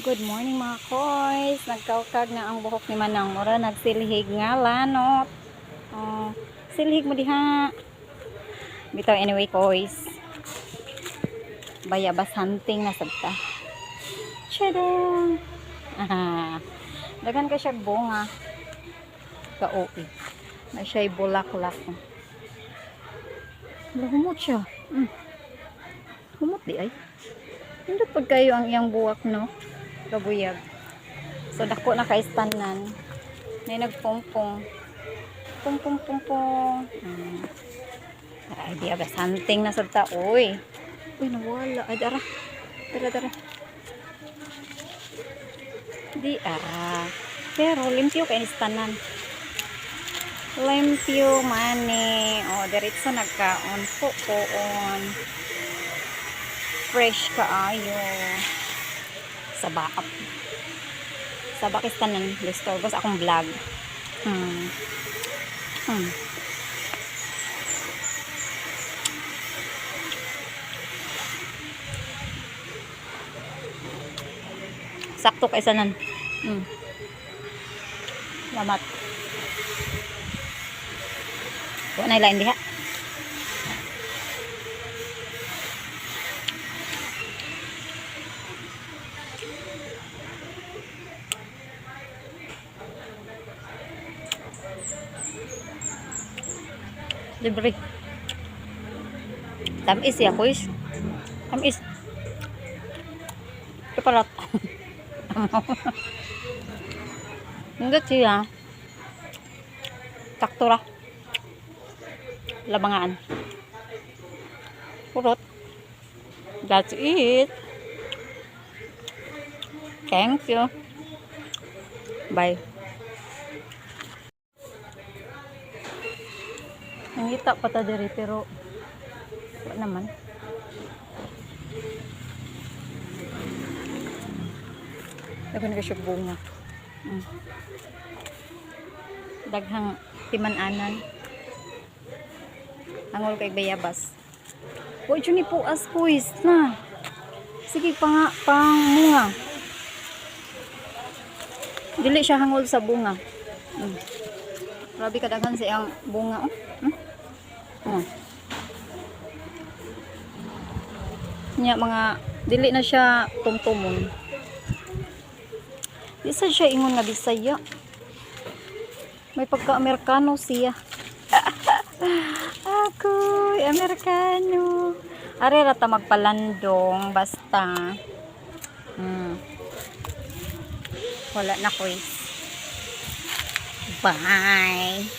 Good morning mga koys. Nagkaukag na ang buhok ni Manang Mura. Nagsilhig nga lanot. Oh, silhig mo diha. Bitaw anyway koys. Bayabas hunting na sabta. Tadang! Ah, dagan ka siya bunga. Ka-OE. May siya'y bulaklak. Humot siya. Humot di ay. Hindi pag kayo ang iyang buwak no. Kabuyag. So dako na kaistanan. May nagpungpong. Pung. Ay di aga something na sabta. Uy nawala. Ay dara. Di pero limpyo kay istanan. Limpyo mani. O diretso nagkaon poon. Fresh kaayo. Sa bakistanan disturbos akong vlog. Sakto kaisanan. Lamat. Wa na ilain diha. Libre. Tamis ya kuis. Tamis. Keparat. Enggak siya. Taktura. Labangaan. Purot. That's it. Thank you. Bye. Nangita pa ta diri pero wala naman. Dagan ka siya bunga. Daghang timan-anan. Angol kay bayabas. Wa jud ni puas kuis na. Sige pa nga pang bunga. Dili siya hangol sa bunga. Grabe kadaghan sa iyang bunga. Nya mga dili na siya tumtumon. Di sa siya ingon nga Bisaya. May pagka-Amerikano siya. Ako, Amerikano. Are rata magpalandong basta. Wala na quiz. Bye.